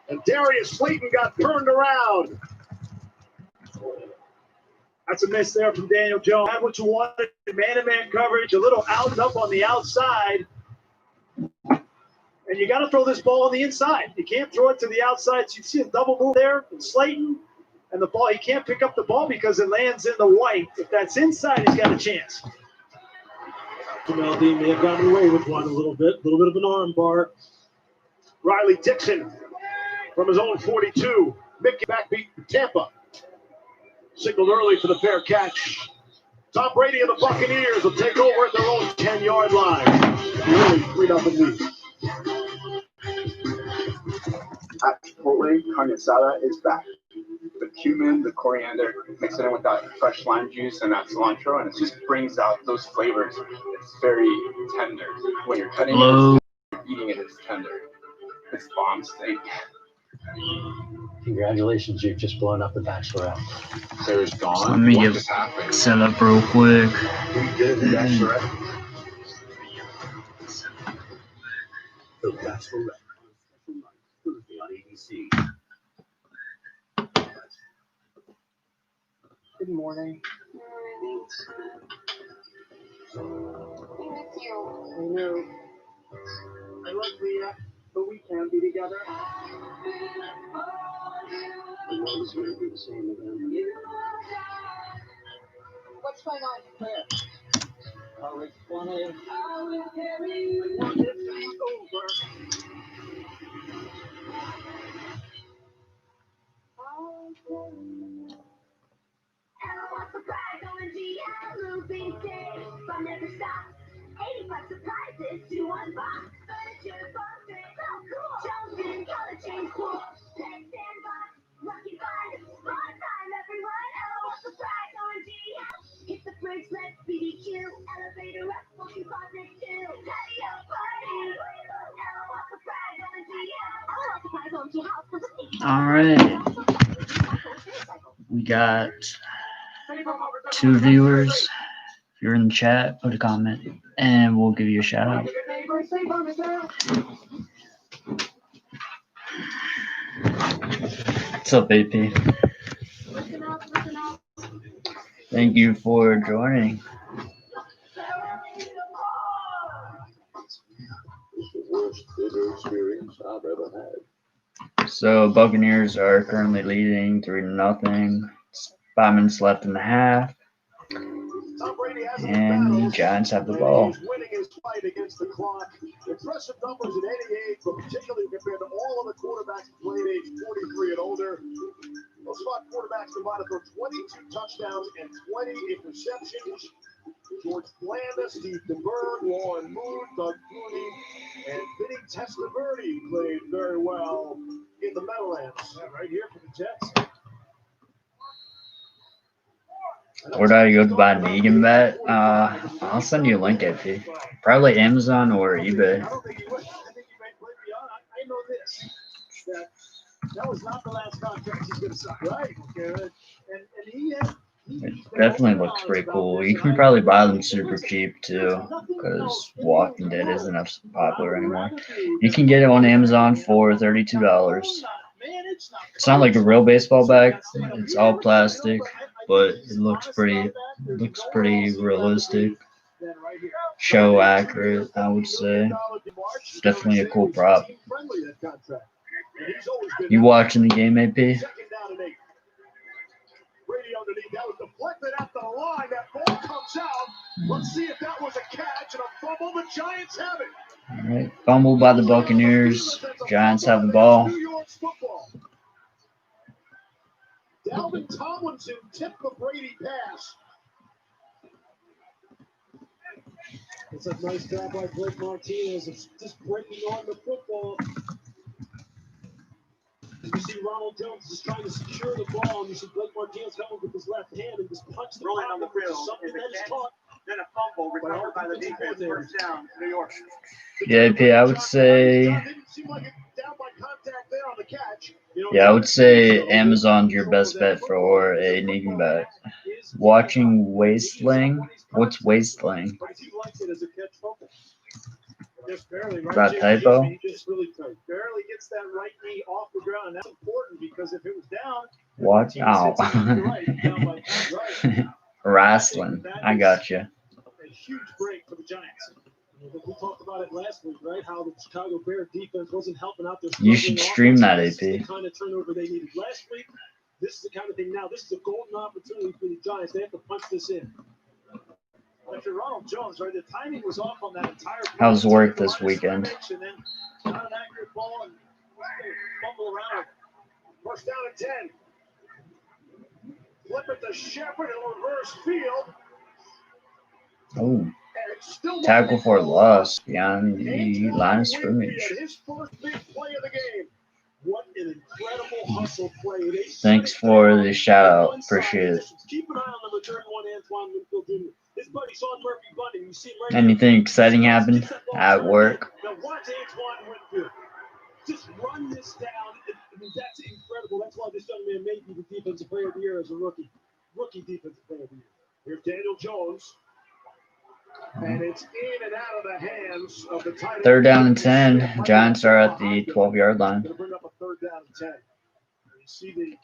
And Darius Slayton got turned around. That's a miss there from Daniel Jones. Had what you wanted, man-to-man coverage, a little out and up on the outside. And you got to throw this ball on the inside. You can't throw it to the outside. So you see a double move there from Slayton. And the ball, he can't pick up the ball because it lands in the white. If that's inside, he's got a chance. MLD may have gotten away with one a little bit of an arm bar. Riley Dixon from his own 42. Mickey backbeat Tampa. Signaled early for the fair catch. Tom Brady and the Buccaneers will take over at their own 10-yard line. Nearly 3-0 lead. At Chipotle, carne asada is back. The cumin, the coriander, mix it in with that fresh lime juice and that cilantro, and it just brings out those flavors. It's very tender. When you're cutting it, eating it, it's tender. It's bomb steak. Congratulations, you've just blown up the Bachelorette. Sarah's gone. Let me get set up real quick. We did the Bachelorette. The Bachelorette. Thursday on ABC. Good morning. I miss you. I know. I love Leah, but we can't be together. The world is going to be the same again. What's going on? I'll explain. When this is over. Surprises to unbox. Furniture, furniture, so cool. Chosen, color change cool. Pet sandbox, lucky find. Fun time, everyone. LOL surprise on GL. Hit the fridge, let's BBQ. Elevator up, walking closet too. Patio party. LOL surprise on GL. LOL surprise on GL. All right. We got 2 viewers. If you're in the chat, put a comment, and we'll give you a shout out. What's up, AP? Thank you for joining. So Buccaneers are currently leading 3-0. It's 5 minutes left in the half. And the Giants have the ball. Winning his fight against the clock. Impressive numbers at any age, but particularly compared to all of the quarterbacks who played age 43 and older. Those 5 quarterbacks combined for 22 touchdowns and 20 interceptions. George Blanda, Steve DeBerg, Warren Moon, Doug Cooney, and Vinny Testaverde played very well in the Meadowlands. Right here for the Jets. Where do I go to buy an Negan bet? I'll send you a link, AP. Probably Amazon or eBay. I don't think he would. I think he may play beyond. I know this. That was not the last contract he's going to sign. Right. Okay. And It definitely looks pretty cool. You can probably buy them super cheap too, because Walking Dead isn't as popular anymore. You can get it on Amazon for $32. It's not like a real baseball bat. It's all plastic, but it looks pretty realistic. Show accurate, I would say. Definitely a cool prop. You watching the game, AP? Brady underneath. That was deflected at the line. That ball comes out. Let's see if that was a catch and a fumble. The Giants have it. All right, fumbled by the Buccaneers. Giants have the ball. New York's football. Dalvin Tomlinson tipped the Brady pass. It's a nice job by Blake Martinez. It's just breaking on the football. You see Ronald Jones is trying to secure the ball, and you see Blake Martinez held with his left hand and just punched the Rolling on the field. Something that is taught. Then a fumble recovered by the defense. First down, New York. Yeah, AP, I would say. Yeah, I would say Amazon's your best bet for a Negan bet. Watching Wasteling. What's Wasteling? Just barely, right? That typo? Just really tight. Barely gets that right knee off the ground. And that's important because if it was down, What? Oh. Wrestling. I got you. A huge break for the Giants. We talked about it last week, right? How the Chicago Bears defense wasn't helping out their. You should stream that, AP. The kind of turnover they needed last week. This is the kind of thing now. This is a golden opportunity for the Giants. They have to punch this in. After Ronald Jones, right? The timing was off on that entire. How's work this weekend? And then not an accurate ball and fumble around. First down at 10. Flip it to Shepard in reverse field. Oh. Tackle for loss beyond the line of scrimmage. His first big play of the game. What an incredible hustle play. Thanks for the shout out. Appreciate it. Keep an eye on number 31, Antoine Winfield Jr. His buddy Sean Murphy Bunting. You see him right Anything exciting happened at work? Now watch Antoine Winfield. Just run this down. I mean, that's incredible. That's why this young man may be the defensive player of the year as a rookie. Rookie defensive player of the year. Here's Daniel Jones. And it's in and out of the hands of the tight end. 3rd down and 10. Giants are at the 12-yard line. Bring up a 3rd down and 10.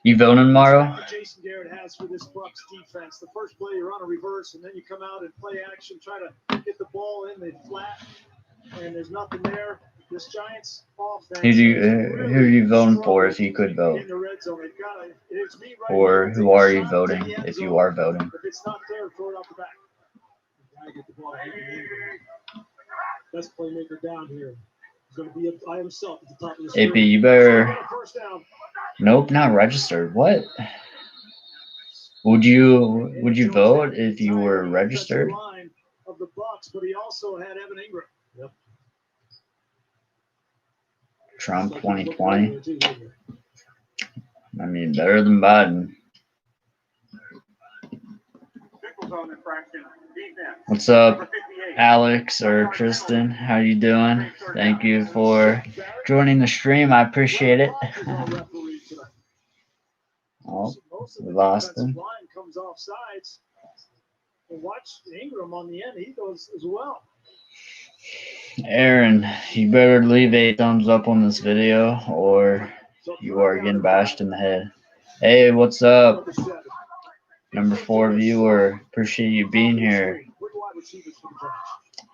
You voting tomorrow? Jason Garrett has for this Bucs defense. The first play, you're on a reverse, and then you come out and play action, try to get the ball in, they flat, and there's nothing there. This Giants offense. Who are you voting for if you could vote? Or who are you voting if you are voting? If it's not there, throw it out the back. Get the ball. Best playmaker down here. He's going to be by himself at the top of the AP, you better. Nope, not registered. What? Would you vote if you were registered? Of the Bucs, but he also had Evan Ingram. Yep. Trump 2020. I mean, better than Biden. What's up, Alex or Tristan? How you doing? Thank you for joining the stream. I appreciate it. Oh, we lost him. Comes off sides. And watch Ingram on the end. He goes as well. Aaron, you better leave a thumbs up on this video or you are getting bashed in the head. Hey, what's up? Number 4 viewer, appreciate you being here.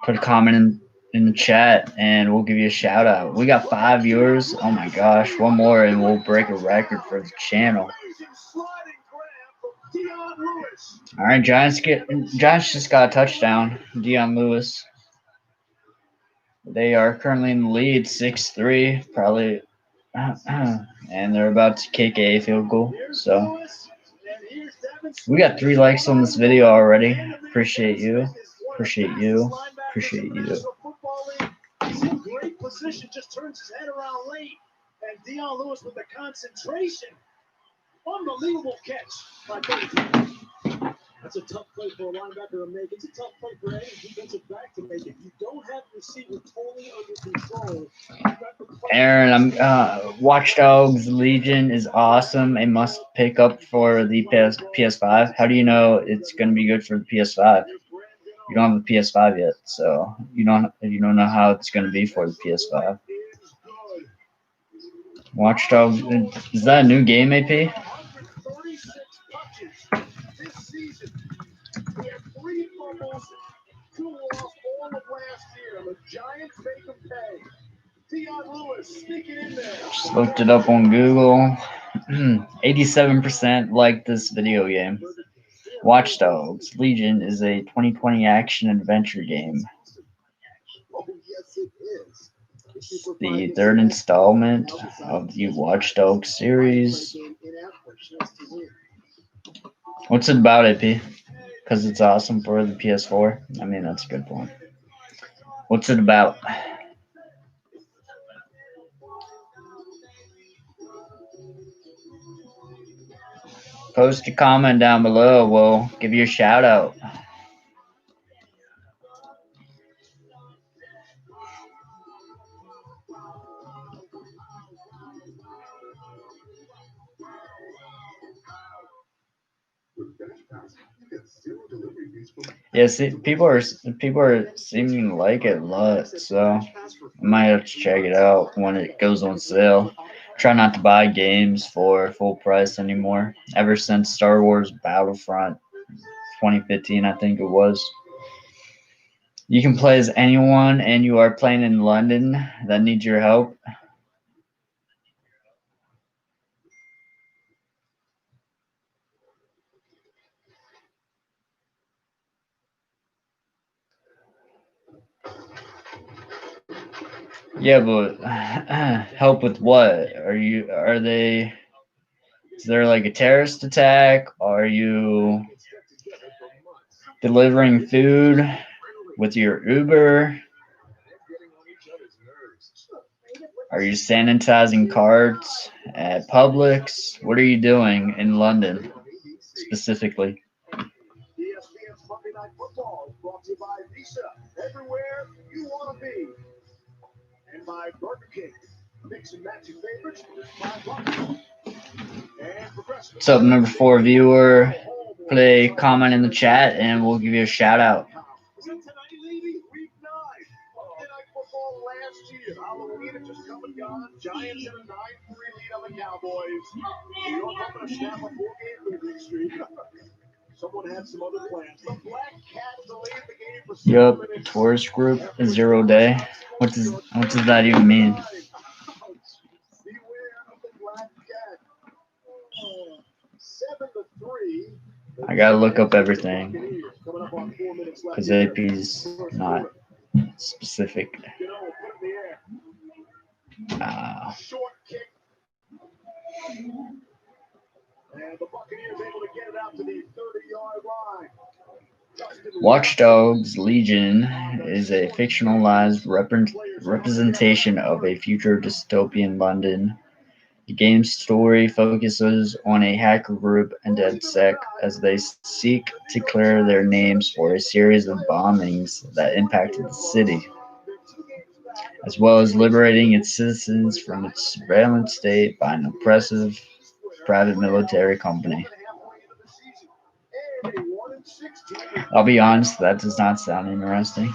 Put a comment in the chat and we'll give you a shout out. We got 5 viewers. Oh my gosh, one more and we'll break a record for the channel. All right, Giants just got a touchdown. Dion Lewis. They are currently in the lead, 6-3, probably, and they're about to kick a field goal. So we got 3 likes on this video already. Appreciate you. Appreciate you. Appreciate you. He's in great position, just turns his head around late, and Dion Lewis with the concentration. Unbelievable catch by Benjamin. That's a tough play for a linebacker to make. It's a tough play for any defensive back to make. If you don't have the receiver totally under control, Aaron, Watch Dogs Legion is awesome. A must pick up for the PS5. How do you know it's going to be good for the PS5? You don't have the PS5 yet, so you don't know how it's going to be for the PS5. Watch Dogs, is that a new game, AP? We had 3 fumbles, 2 lost all of last year. The Giants make them pay. Dion Lewis sneaking in there. Just looked it up on Google. 87% like this video game. Watch Dogs Legion is a 2020 action-adventure game. Oh, yes, it is. The 3rd installment of the Watch Dogs series. What's it about, AP? Because it's awesome for the PS4? I mean, that's a good point. What's it about? Post a comment down below. We'll give you a shout out. Yeah, see, people are seeming to like it a lot, so I might have to check it out when it goes on sale. Try not to buy games for full price anymore. Ever since Star Wars Battlefront 2015, I think it was. You can play as anyone, and you are playing in London that needs your help. Yeah, but help with what? Are they? Is there like a terrorist attack? Are you delivering food with your Uber? Are you sanitizing carts at Publix? What are you doing in London specifically? ESPN's Monday Night Football is brought to you by Visa. Everywhere you want to be. And by Burger King. Mix and match your favorites for $5. And Progressive. What's up, number 4 viewer? Play comment in the chat and we'll give you a shout out. Is it tonight, Levy? Week 9. Monday Night Football last year. Halloween had just come and gone. Giants had a 9-3 lead on the Cowboys. New York hoping to snap a 4-game losing streak. Someone had some other plans. The Black Cat delayed the game for 7 Yup, minutes. tourist group 0 day. What does that even mean? Beware of the Black Cat. 7-3. I gotta look up everything Buccaneers coming up on 4 minutes left. because AP's not specific. You know, put it in the air. Short kick. And the Buccaneers able to get it out to the 30-yard line. Watch Dogs Legion is a fictionalized representation of a future dystopian London. The game's story focuses on a hacker group and DedSec as they seek to clear their names for a series of bombings that impacted the city, as well as liberating its citizens from its surveillance state by an oppressive private military company. I'll be honest, that does not sound interesting.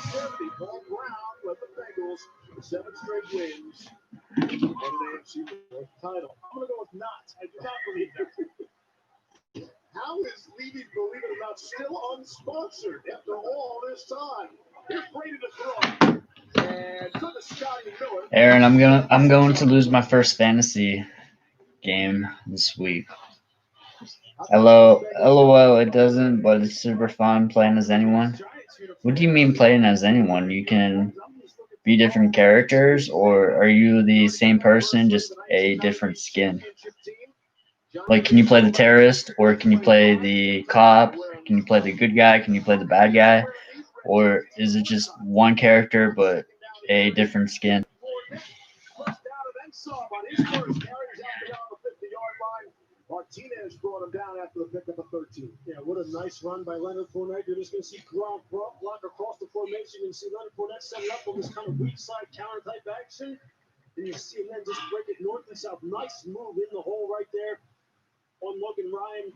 7 straight wins. And an AFC North title. I'm going to go with not. I do not believe that. How is Levy, believe it or not, still unsponsored after all this time? He's ready to throw. And good to Scotty Miller. Aaron, I'm going to lose my first fantasy game this week. LOL, it doesn't, but it's super fun playing as anyone. What do you mean playing as anyone? You can be different characters, or are you the same person, just a different skin? Like, can you play the terrorist, or can you play the cop? Can you play the good guy? Can you play the bad guy? Or is it just one character, but a different skin? Martinez brought him down after the pick of the 13. Yeah, what a nice run by Leonard Fournette. You're just going to see Gronk block across the formation. You can see Leonard Fournette set it up on this kind of weak side counter type action. And you see him then just break it north and south. Nice move in the hole right there on Logan Ryan.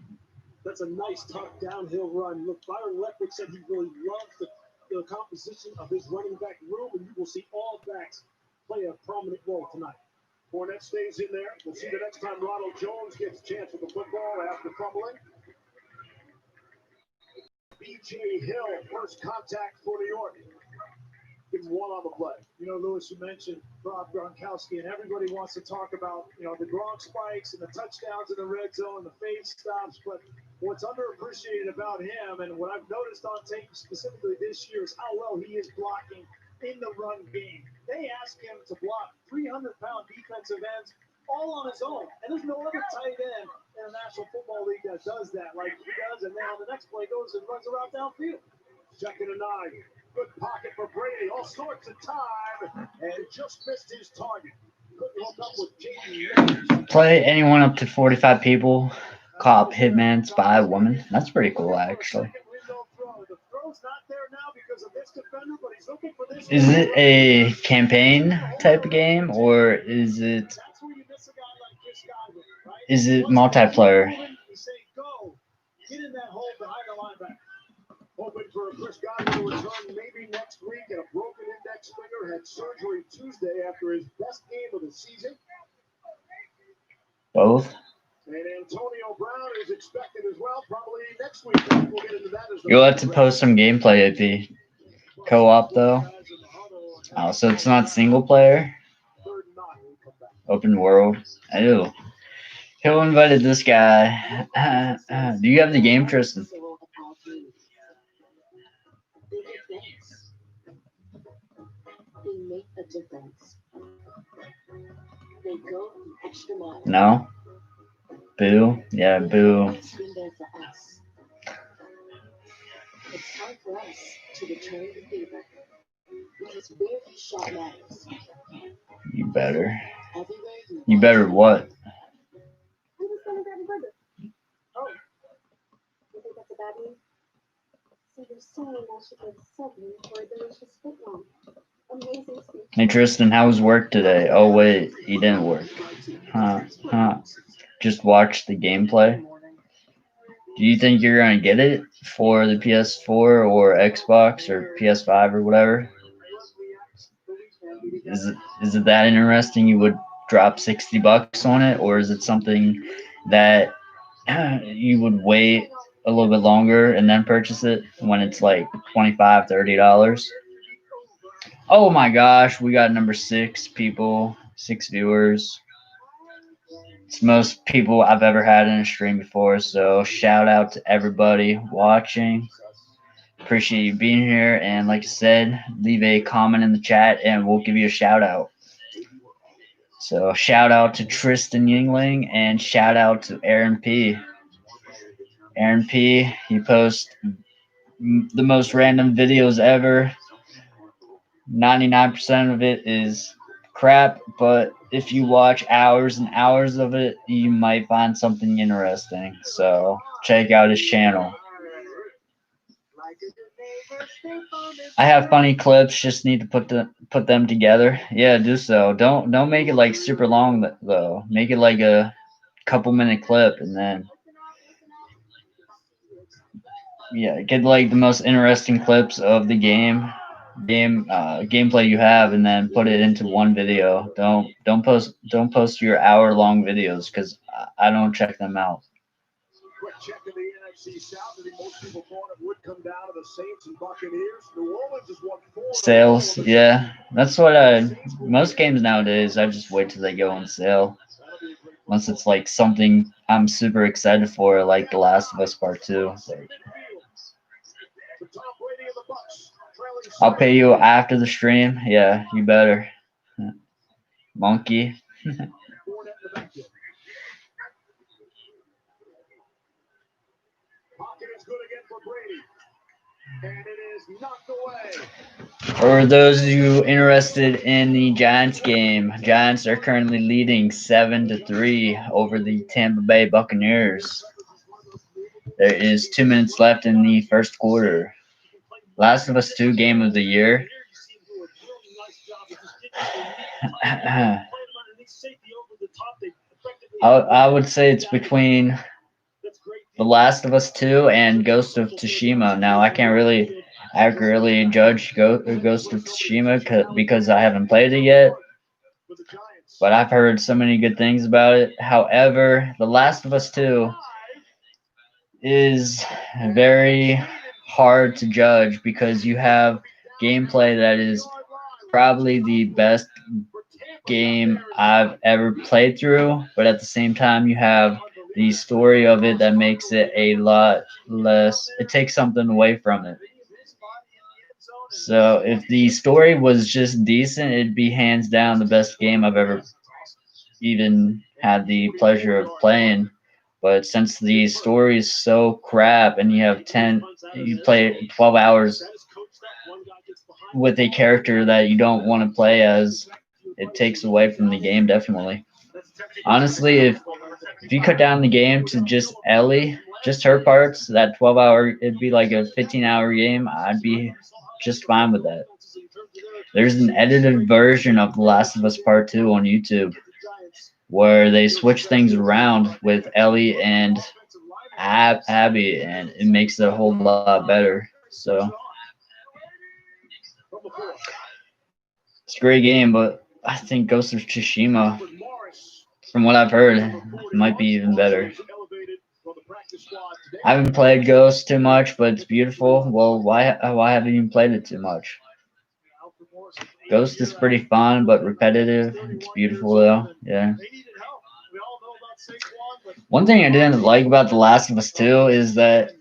That's a nice, tough downhill run. Look, Byron Leftwich said he really loved the composition of his running back room, and you will see all backs play a prominent role tonight. Fournette stays in there. We'll see the next time Ronald Jones gets a chance with the football after fumbling. B.J. Hill, first contact for New York. Give him one on the play. You know, Lewis, you mentioned Rob Gronkowski, and everybody wants to talk about, you know, the Gronk spikes and the touchdowns in the red zone and the fade stops, but what's underappreciated about him, and what I've noticed on tape specifically this year, is how well he is blocking in the run game. They ask him to block 300-pound defensive ends all on his own. And there's no other tight end in the National Football League that does that like he does. And now the next play goes and runs around downfield. Second and 9. Good pocket for Brady. All sorts of time. And just missed his target. Couldn't hook up with Jaden. Play anyone up to 45 people. Cop, hitman, spy, woman. That's pretty cool, actually. Is it a campaign type of game, or is it multiplayer? Hoping for Chris Godwin to return maybe next week, and a broken index finger, had surgery Tuesday after his best game of the season. Both. And Antonio Brown is expected as well, probably next week. We'll get into that as You'll have to post some gameplay, AP. Co-op though. Oh, so it's not single player. Open world. Ew. Who invited this guy? Do you have the game, Tristan? They make a difference. They go the extra mile. No. Boo. Yeah, boo. It's been there for us. It's time for us to return the favor. Because every shot matters. You better. Everywhere You better what? I'm just gonna grab a burger. Oh. You think that's a bad news? So you're saying I should get seven for a delicious footlong. Amazing speech. Hey Tristan, how was work today? Oh wait, he didn't work. Huh. Just watch the gameplay. Do you think you're gonna get it for the PS4 or Xbox or PS5 or whatever? Is it that interesting? You would drop $60 on it, or is it something that you would wait a little bit longer and then purchase it when it's like $25, $30? Oh my gosh, we got number 6 people, 6 viewers. It's the most people I've ever had in a stream before, so shout out to everybody watching. Appreciate you being here, and like I said, leave a comment in the chat and we'll give you a shout out. So shout out to Tristan Yingling and shout out to Aaron P. Aaron P, he posts the most random videos ever. 99% of it is crap, but if you watch hours and hours of it, you might find something interesting. So check out his channel. I have funny clips, just need to put them together. Yeah, do so. Don't make it like super long though. Make it like a couple minute clip, and then yeah, get like the most interesting clips of the gameplay you have, and then put it into one video. Don't post your hour-long videos because I don't check them out. Quick check in the NFC South. I think most people thought it would come down to the Saints and Buccaneers. New Orleans has won 4 Sales, yeah, that's what most games nowadays. I just wait till they go on sale. Once it's like something I'm super excited for, like The Last of Us Part 2. I'll pay you after the stream. Yeah, you better. Monkey. For those of you interested in the Giants game, Giants are currently leading 7-3 over the Tampa Bay Buccaneers. There is 2 minutes left in the first quarter. Last of Us 2 game of the year. I would say it's between The Last of Us 2 and Ghost of Tsushima. Now, I can't really accurately judge Ghost of Tsushima because I haven't played it yet, but I've heard so many good things about it. However, The Last of Us 2 is very hard to judge because you have gameplay that is probably the best game I've ever played through, but at the same time you have the story of it that makes it a lot less, it takes something away from it. So if the story was just decent, it'd be hands down the best game I've ever even had the pleasure of playing. But since the story is so crap and you play 12 hours with a character that you don't want to play as, it takes away from the game definitely. Honestly, if you cut down the game to just Ellie, just her parts, that 12-hour, it'd be like a 15-hour game. I'd be just fine with that. There's an edited version of The Last of Us Part 2 on YouTube where they switch things around with Ellie and Abby, and it makes it a whole lot better. So it's a great game, but I think Ghost of Tsushima, from what I've heard, might be even better. I haven't played Ghost too much, but it's beautiful. Well, why haven't you played it too much? Ghost is pretty fun, but repetitive. It's beautiful though. Yeah. One thing I didn't like about The Last of Us 2 is that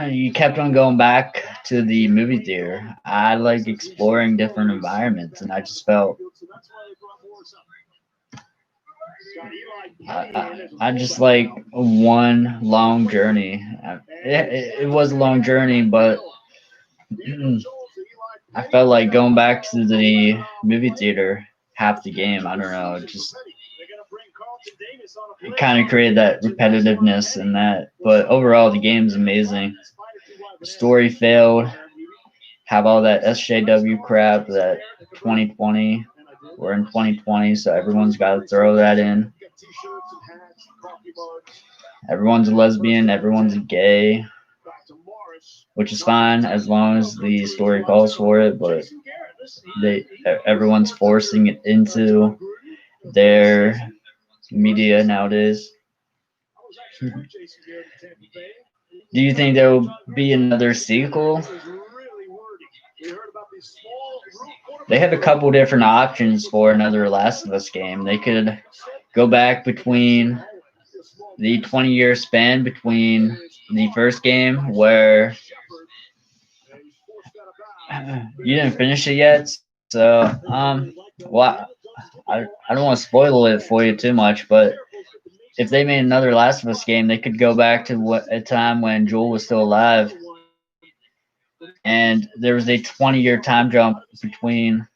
you kept on going back to the movie theater. I like exploring different environments, and I just felt I just like one long journey. It was a long journey, but I felt like going back to the movie theater half the game. I don't know, it kind of created that repetitiveness and that. But overall, the game's amazing. The story failed. Have all that SJW crap that 2020. We're in 2020, so everyone's got to throw that in. Everyone's a lesbian. Everyone's gay, which is fine as long as the story calls for it. But everyone's forcing it into their media nowadays. Do you think there will be another sequel? They have a couple different options for another Last of Us game. They could go back between the 20-year span between the first game, where you didn't finish it yet. So, well, I don't want to spoil it for you too much, but if they made another Last of Us game, they could go back to a time when Joel was still alive, and there was a 20-year time jump between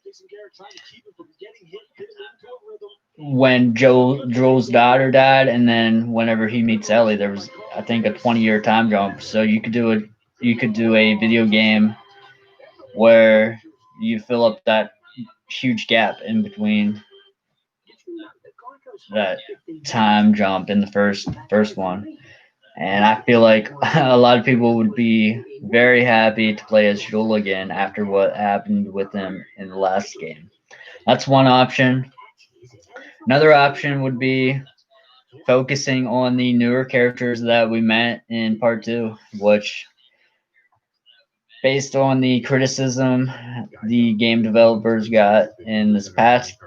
when Joel's daughter died and then whenever he meets Ellie. There was, I think, a 20-year time jump. So you could do a video game where you fill up that huge gap in between that time jump in the first one. And I feel like a lot of people would be very happy to play as Joel again after what happened with him in the last game. That's one option. Another option would be focusing on the newer characters that we met in part two, which, based on the criticism the game developers got in this past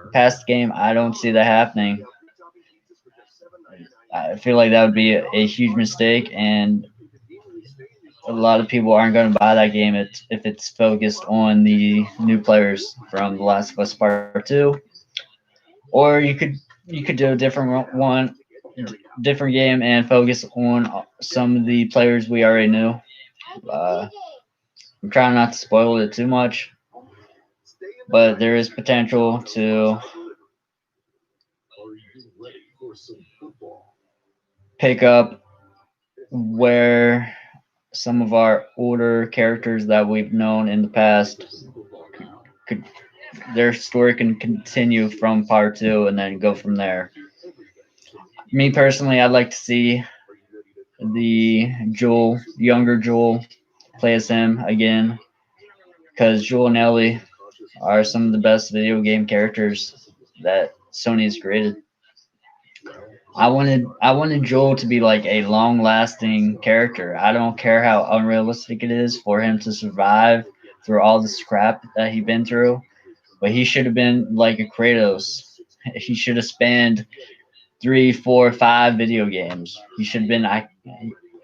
game, I don't see that happening. I feel like that would be a huge mistake, and a lot of people aren't going to buy that game if it's focused on the new players from The Last of Us Part Two. Or you could do a different game and focus on some of the players we already knew. Uh, I'm trying not to spoil it too much, but there is potential to pick up where some of our older characters that we've known in the past could their story can continue from part two and then go from there. Me personally, I'd like to see the younger Joel, play as him again, because Joel and Ellie are some of the best video game characters that Sony has created. I wanted Joel to be like a long lasting character. I don't care how unrealistic it is for him to survive through all this crap that he's been through, but he should have been like a Kratos. He should have spanned 3, 4, 5 video games. He should have been.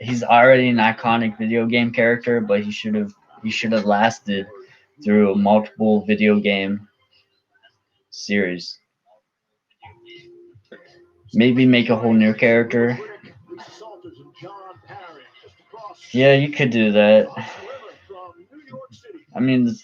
He's already an iconic video game character, but he should have lasted through multiple video game series. Maybe make a whole new character. Yeah, you could do that. I mean,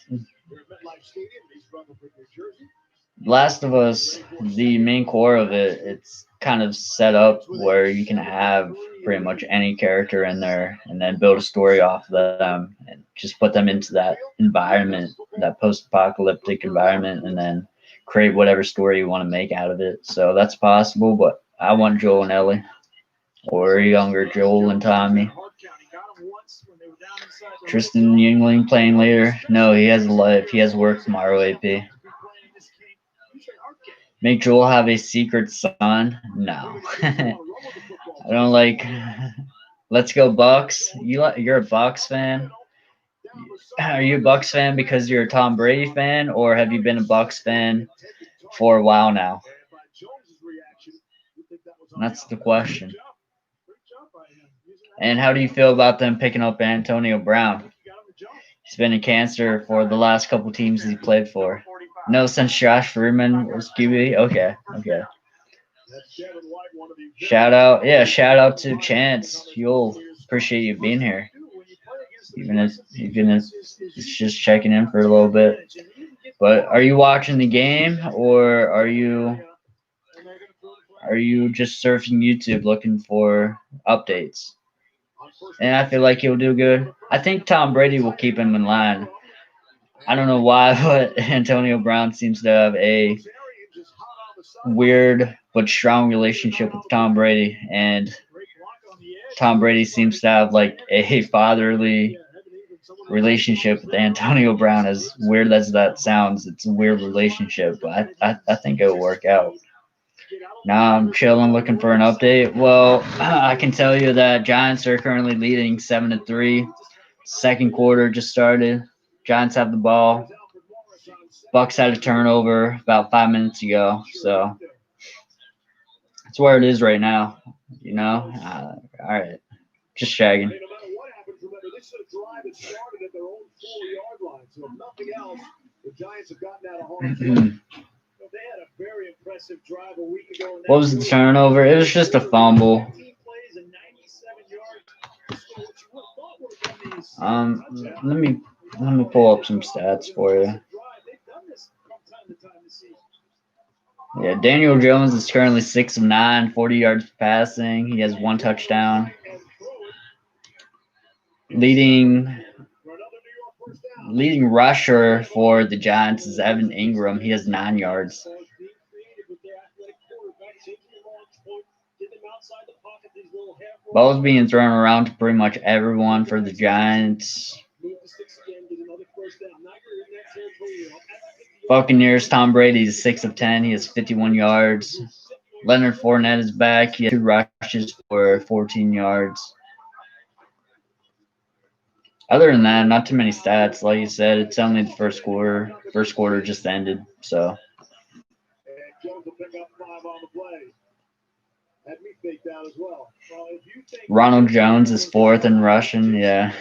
Last of Us, the main core of it, it's kind of set up where you can have pretty much any character in there and then build a story off of them and just put them into that environment, that post-apocalyptic environment, and then create whatever story you want to make out of it. So that's possible, but I want Joel and Ellie, or younger Joel and Tommy. Tristan Yingling playing later. No, he has a life. He has work tomorrow, AP. Make Joel have a secret son? No. I don't like. Let's go Bucks. You're a Bucks fan? Are you a Bucks fan because you're a Tom Brady fan, or have you been a Bucks fan for a while now? That's the question. And how do you feel about them picking up Antonio Brown? He's been a cancer for the last couple teams he played for. No, since Josh Freeman was QB. Okay. Shout out to Chance. You'll appreciate you being here. Even if it's just checking in for a little bit. But are you watching the game, or are you just surfing YouTube looking for updates? And I feel like he'll do good. I think Tom Brady will keep him in line. I don't know why, but Antonio Brown seems to have a weird but strong relationship with Tom Brady, and Tom Brady seems to have like a fatherly relationship with Antonio Brown. As weird as that sounds, it's a weird relationship, but I think it'll work out. Now I'm chilling, looking for an update. Well, I can tell you that Giants are currently leading 7-3. Second quarter just started. Giants have the ball. Bucks had a turnover about 5 minutes ago, so that's where it is right now. All right, just shagging. No matter what happens, remember, this is a drive that started at their own 4-yard line. So if nothing else, the Giants have gotten out of harm's way. They had a very impressive drive a week ago. What was the turnover? It was just a fumble. 15 plays and 97 yards. So what you would have thought would have been these Let me pull up some stats for you. They've done this from time to time this season. Yeah, Daniel Jones is currently 6 of 9, 40 yards passing. He has 1 touchdown. Leading rusher for the Giants is Evan Ingram. He has 9 yards. Ball's being thrown around to pretty much everyone for the Giants. Buccaneers, Tom Brady is 6 of 10. He has 51 yards. Leonard Fournette is back. He has 2 rushes for 14 yards. Other than that, not too many stats. Like you said, it's only the first quarter. First quarter just ended, so. And Jones will pick up 5 on the play. Had me faked out as well. Well, if you think Ronald Jones is 4th in rushing. Yeah,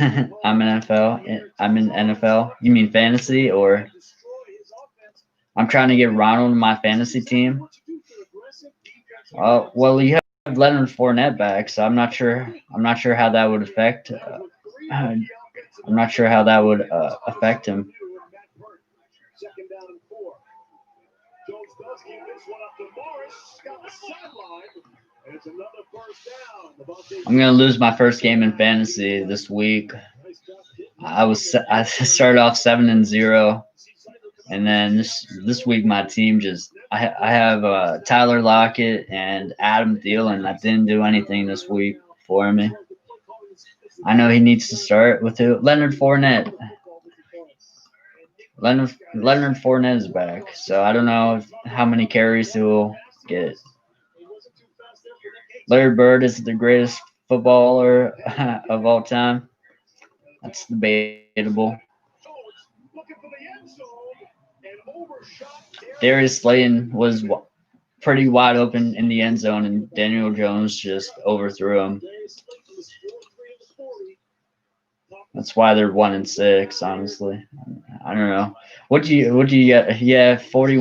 I'm in NFL. You mean fantasy, or? I'm trying to get Ronald in my fantasy team. Well, you have Leonard Fournette back, so I'm not sure how that would affect. I'm not sure how that would affect him. second down and 4. Jones does give this one up to Morris. Got the sideline. And it's another first down. I'm gonna lose my first game in fantasy this week. I started off 7-0, and then this week my team I have Tyler Lockett and Adam Thielen. That didn't do anything this week for me. I know he needs to start with Leonard Fournette. Leonard Fournette is back, so I don't know how many carries he will get. Larry Bird is the greatest footballer of all time. That's debatable. Darius Slayton was pretty wide open in the end zone, and Daniel Jones just overthrew him. That's why they're 1-6. Honestly, I don't know. What do you get? Yeah, 40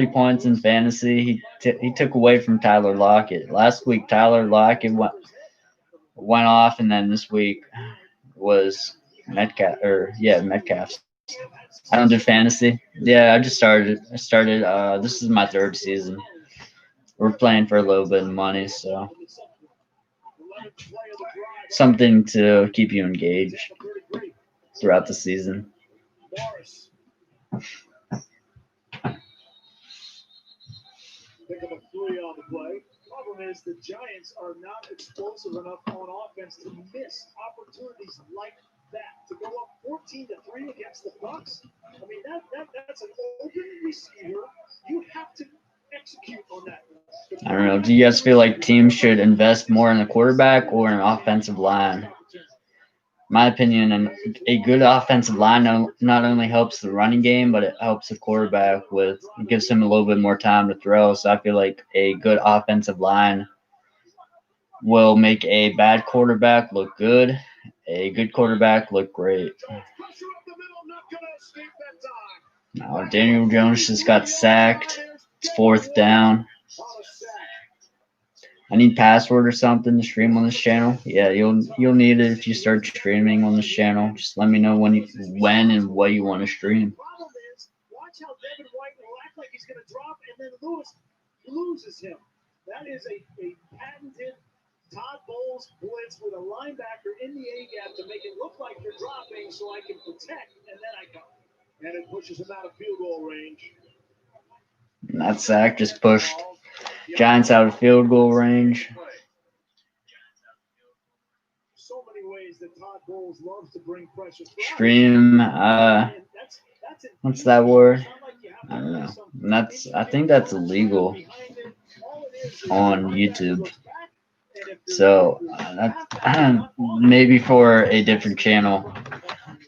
points in fantasy. He took away from Tyler Lockett last week. Tyler Lockett went off, and then this week was Metcalf. I don't do fantasy. Yeah, I just started. This is my 3rd season. We're playing for a little bit of money, so something to keep you engaged throughout the season. Pick up a 3 on the play. Problem is the Giants are not explosive enough on offense to miss opportunities. opportunities like that to go up 14-3 against the Bucks. I mean, that's an open receiver. You have to execute on that. I don't know. Do you guys feel like teams should invest more in the quarterback or an offensive line? My opinion, and a good offensive line not only helps the running game, but it helps the quarterback with it gives him a little bit more time to throw. So I feel like a good offensive line will make a bad quarterback look good, a good quarterback look great. Now Daniel Jones just got sacked. It's 4th down. I need password or something to stream on this channel. Yeah, you'll need it if you start streaming on this channel. Just let me know when and what you want to stream. Problem is, watch how Devin White will act like he's going to drop, and then Lewis loses him. That is a patented Todd Bowles blitz with a linebacker in the A gap to make it look like you're dropping, so I can protect, and then I go. And it pushes him out of field goal range. And that sack just pushed Giants out of field goal range. So many ways that Todd Bowles loves to bring pressure. Stream. What's that word? I don't know. And I think that's illegal on YouTube. So that's maybe for a different channel,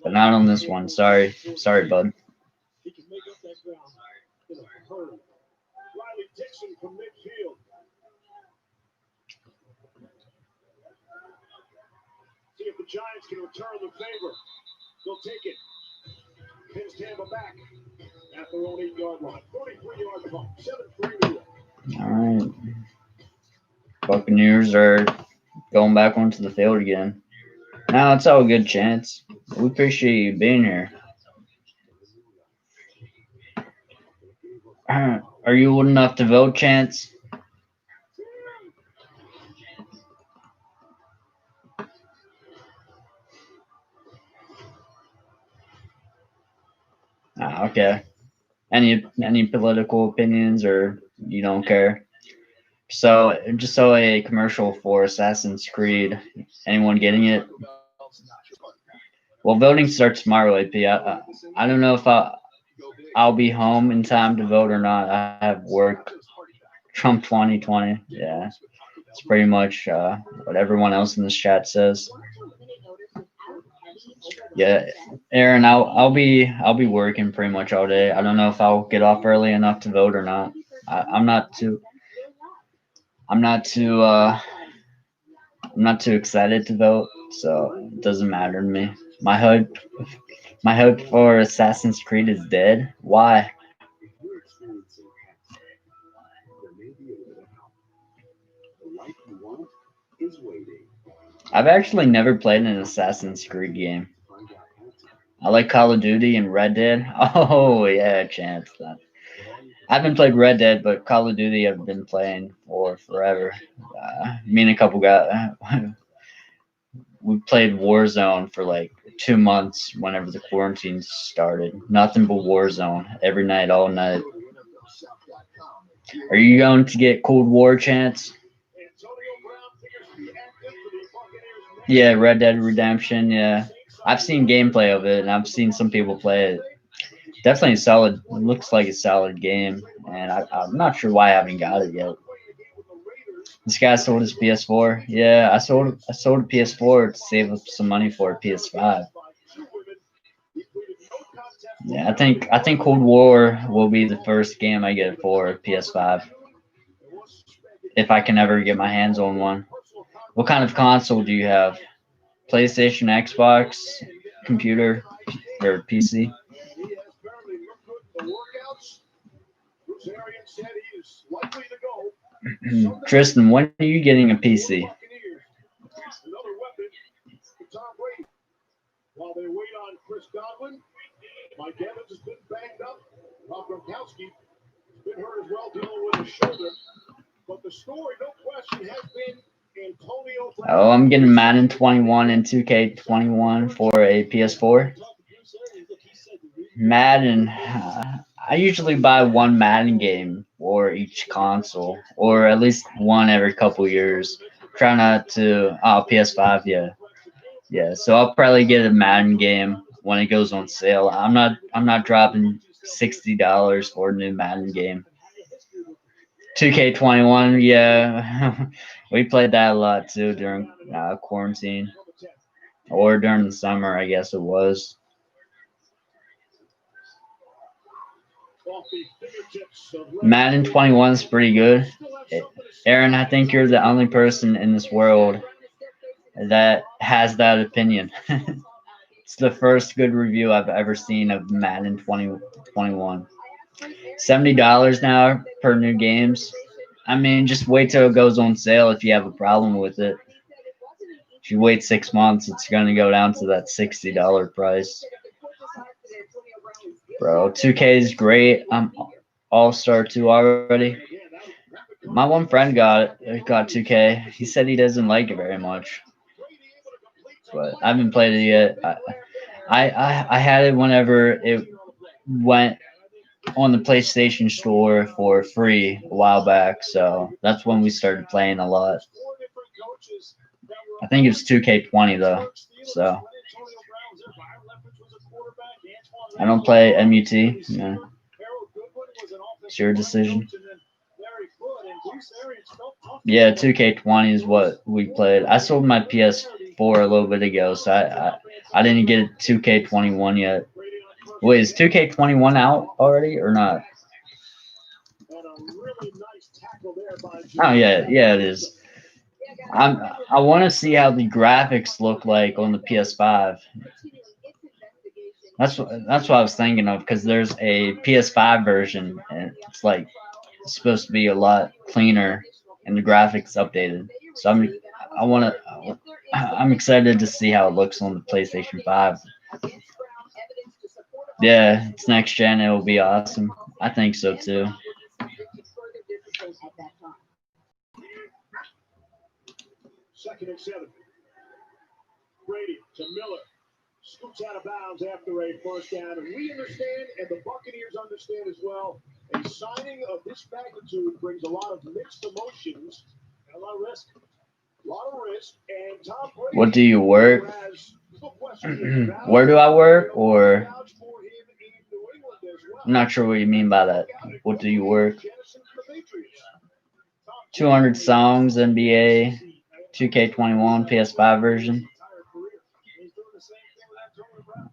but not on this one. Sorry, bud. He can make up that ground in a hurry. Riley Dixon from midfield. See if the Giants can return the favor. They'll take it. Pins Tampa back at their own 8-yard line. 43-yard pump. 7-3 New York. All right. Buccaneers are going back onto the field again. Now it's all a good chance. We appreciate you being here. Are you old enough to vote, Chance? Okay. Any political opinions, or you don't care? So just so a commercial for Assassin's Creed. Anyone getting it? Well, voting starts tomorrow, AP. I don't know if I'll be home in time to vote or not. I have work. Trump 2020. Yeah, it's pretty much what everyone else in this chat says. Yeah, Aaron, I'll be working pretty much all day. I don't know if I'll get off early enough to vote or not. I'm not too excited to vote, so it doesn't matter to me. My hope for Assassin's Creed is dead. Why? I've actually never played an Assassin's Creed game. I like Call of Duty and Red Dead. Oh yeah, Chance. I haven't played Red Dead, but Call of Duty I've been playing for forever. Me and a couple guys, we played Warzone for like 2 months whenever the quarantine started. Nothing but Warzone every night, all night. Are you going to get Cold War, Chance? Yeah, Red Dead Redemption. Yeah, I've seen gameplay of it, and I've seen some people play it. Definitely solid. It looks like a solid game, and I'm not sure why I haven't got it yet. This guy sold his PS4. Yeah, I sold a PS4 to save up some money for a PS5. Yeah, I think Cold War will be the first game I get for PS5, if I can ever get my hands on one. What kind of console do you have? PlayStation, Xbox, computer, or PC? Tristan, when are you getting a PC? While they wait on Chris Godwin, Mike Evans has been banged up. Rob Gronkowski has been hurt as well, dealing with his shoulder. But the story, no question, has been Antonio Brown. Oh, I'm getting Madden 21 and 2K21 for a PS4. Madden. I usually buy one Madden game for each console, or at least one every couple years. Try not to. Oh, PS5, yeah. Yeah, so I'll probably get a Madden game when it goes on sale. I'm not dropping $60 for a new Madden game. 2K21, yeah, we played that a lot too during quarantine or during the summer, I guess it was. Madden 21 is pretty good. Aaron, I think you're the only person in this world that has that opinion. It's the first good review I've ever seen of Madden 2021. $70 now per new games. I mean, just wait till it goes on sale if you have a problem with it. If you wait 6 months, it's going to go down to that $60 price. Bro, 2K is great. I'm All-Star 2 already. My one friend got 2K. He said he doesn't like it very much, but I haven't played it yet. I had it whenever it went on the PlayStation Store for free a while back, so that's when we started playing a lot. I think it was 2K20 though, so I don't play MUT. No. It's your decision. Yeah, 2K20 is what we played. I sold my PS4 a little bit ago, so I didn't get 2K21 yet. Wait, is 2K21 out already or not? Oh yeah, it is. I want to see how the graphics look like on the PS5. That's what I was thinking of because there's a PS5 version and it's supposed to be a lot cleaner and the graphics updated. So I'm excited to see how it looks on the PlayStation 5. Yeah, it's next gen. It will be awesome. I think so too. Second and 7. Brady to Miller. Scoots out of bounds after a first down. And we understand, and the Buccaneers understand as well, a signing of this magnitude brings a lot of mixed emotions and a lot of risk. A lot of risk. And Tom Brady, What do you work? Where do I work? Or I'm not sure what you mean by that. What do you work? 200 songs, NBA, 2K21, PS5 version.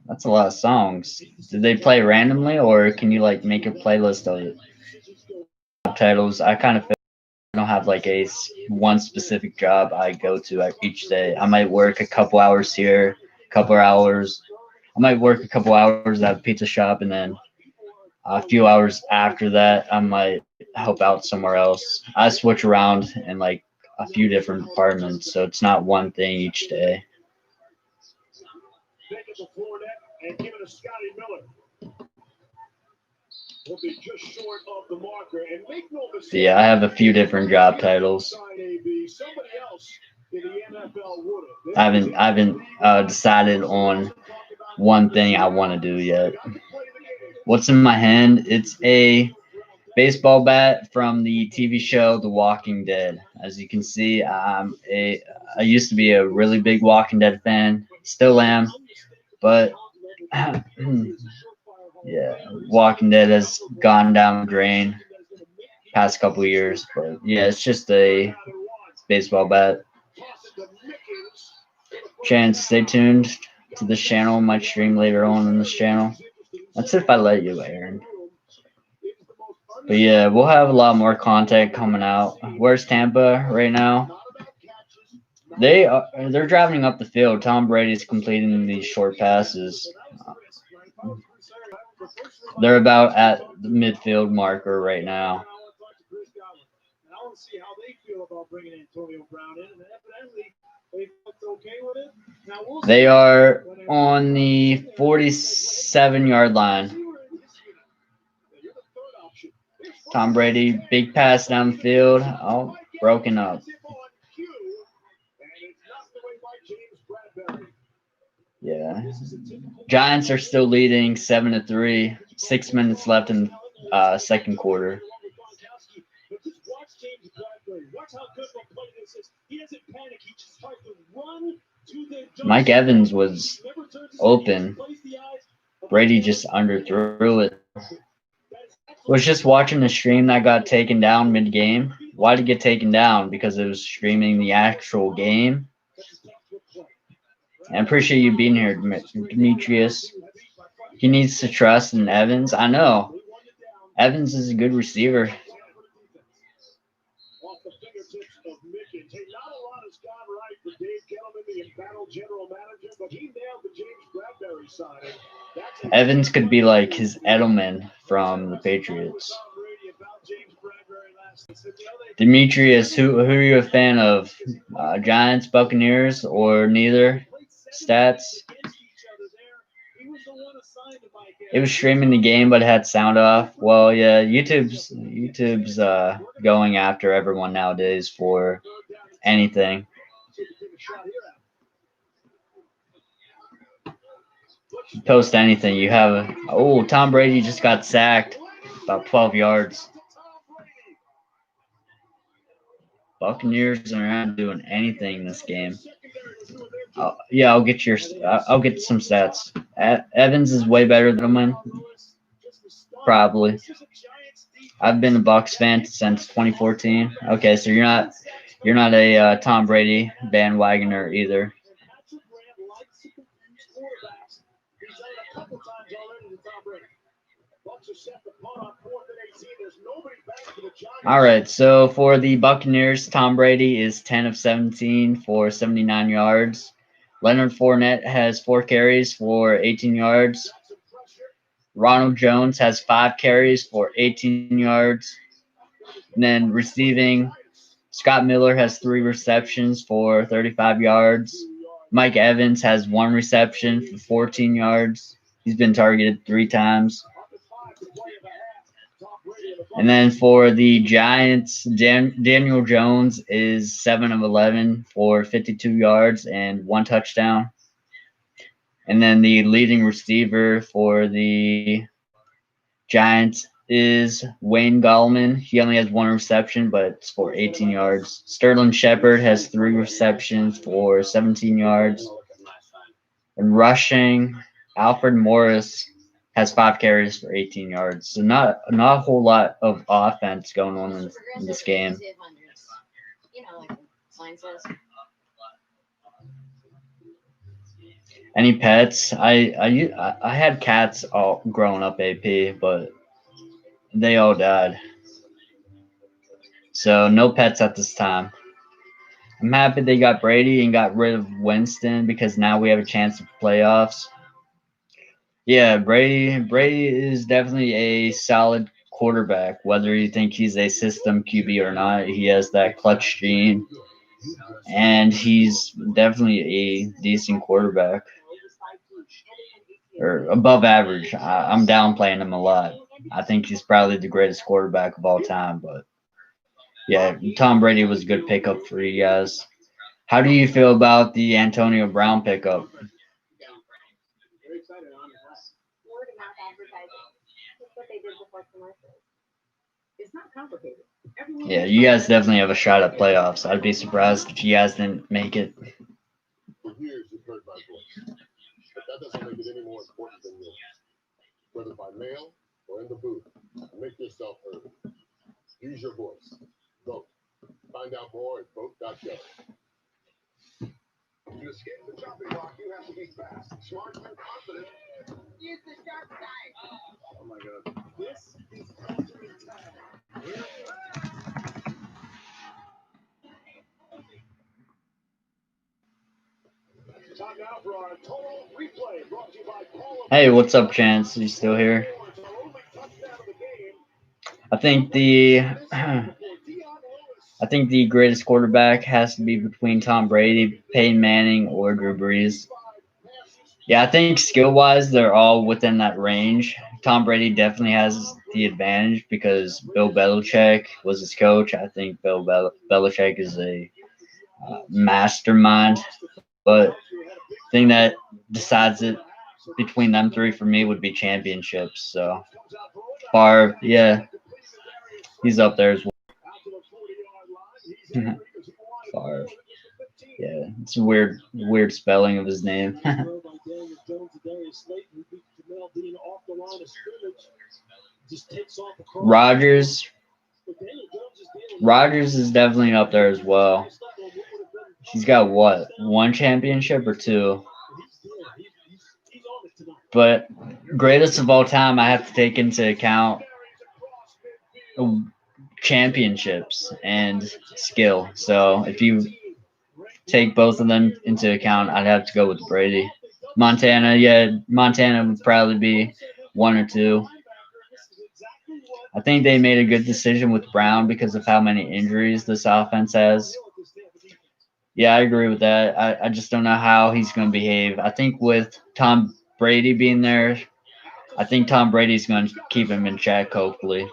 That's a lot of songs. Did they play randomly, or can you like make a playlist of it? Titles. I kind of feel I don't have like one specific job I go to each day. I might work a couple hours here, a couple hours. I might work a couple hours at a pizza shop, and then a few hours after that, I might help out somewhere else. I switch around in like a few different departments, so it's not one thing each day. But yeah, I have a few different job titles. I haven't decided on one thing I want to do yet. What's in my hand? It's a baseball bat from the TV show The Walking Dead. As you can see, I used to be a really big Walking Dead fan, still am, but yeah, Walking Dead has gone down the drain past couple years. But yeah, it's just a baseball bat. Chance, stay tuned to this channel. Might stream later on this channel. That's if I let you, Aaron. But yeah, we'll have a lot more content coming out. Where's Tampa right now? They're driving up the field. Tom Brady's completing these short passes. They're about at the midfield marker right now. They are on the 47-yard line. Tom Brady, big pass down the field. Oh, broken up. Yeah. Giants are still leading 7-3. 6 minutes left in second quarter. Watch how good of a play this is. He doesn't panic. He just tries to run Mike Evans was open. Brady just underthrew it. Was just watching the stream that got taken down mid-game. Why did it get taken down? Because it was streaming the actual game. I appreciate you being here, Demetrius. He needs to trust in Evans. I know. Evans is a good receiver. Off the fingertips of Mickens. Hey, not a lot has gone right for Dave Gettleman, the embattled general manager, but he nailed the James Bradbury signing. Evans could be like his Edelman from the Patriots. Demetrius, who are you a fan of? Giants, Buccaneers, or neither? Stats? It was streaming the game, but it had sound off. Well, yeah, YouTube's going after everyone nowadays for anything. Post anything. You have Tom Brady just got sacked, about 12 yards. Buccaneers are not doing anything in this game. I'll get some stats. Evans is way better than him. Probably. I've been a Bucs fan since 2014. Okay, so you're not a Tom Brady bandwagoner either. All right, so for the Buccaneers, Tom Brady is 10 of 17 for 79 yards. Leonard Fournette has 4 carries for 18 yards. Ronald Jones has 5 carries for 18 yards. And then receiving, Scott Miller has 3 receptions for 35 yards. Mike Evans has 1 reception for 14 yards. He's been targeted 3 times. And then for the Giants, Daniel Jones is 7 of 11 for 52 yards and 1 touchdown. And then the leading receiver for the Giants is Wayne Gallman. He only has 1 reception, but it's for 18 yards. Sterling Shepard has 3 receptions for 17 yards. And rushing, Alfred Morris has 5 carries for 18 yards. So not a whole lot of offense going on in this game. Any pets? I had cats all growing up, AP, but they all died. So no pets at this time. I'm happy they got Brady and got rid of Winston because now we have a chance at playoffs. Yeah, Brady is definitely a solid quarterback. Whether you think he's a system QB or not, he has that clutch gene, and he's definitely a decent quarterback, or above average. I'm downplaying him a lot. I think he's probably the greatest quarterback of all time, but yeah, Tom Brady was a good pickup for you guys. How do you feel about the Antonio Brown pickup? Yeah, you guys definitely have a shot at playoffs. I'd be surprised if you guys didn't make it. For years, you've heard my voice, but that doesn't make it any more important than yours. Whether by mail or in the booth, make yourself heard. Use your voice. Vote. Find out more at vote.gov. To escape the chopping block, you have to be fast, smart, and confident. Use the sharp side. Oh my God. This is ultimate time. Time now for our total replay brought to you by Paul. Hey, what's up, Chance? You still here? I think the greatest quarterback has to be between Tom Brady, Peyton Manning, or Drew Brees. Yeah, I think skill-wise, they're all within that range. Tom Brady definitely has the advantage because Bill Belichick was his coach. I think Bill Belichick is a mastermind, but the thing that decides it between them 3 for me would be championships. So, Favre, yeah, he's up there as well. Favre. Yeah, it's a weird spelling of his name. Rogers. Rogers is definitely up there as well. He's got what? One championship or two? But greatest of all time, I have to take into account championships and skill. So if you take both of them into account, I'd have to go with Brady. Montana, yeah, Montana would probably be one or two. I think they made a good decision with Brown because of how many injuries this offense has. Yeah, I agree with that. I just don't know how he's going to behave. I think with Tom Brady being there, I think Tom Brady's going to keep him in check, hopefully.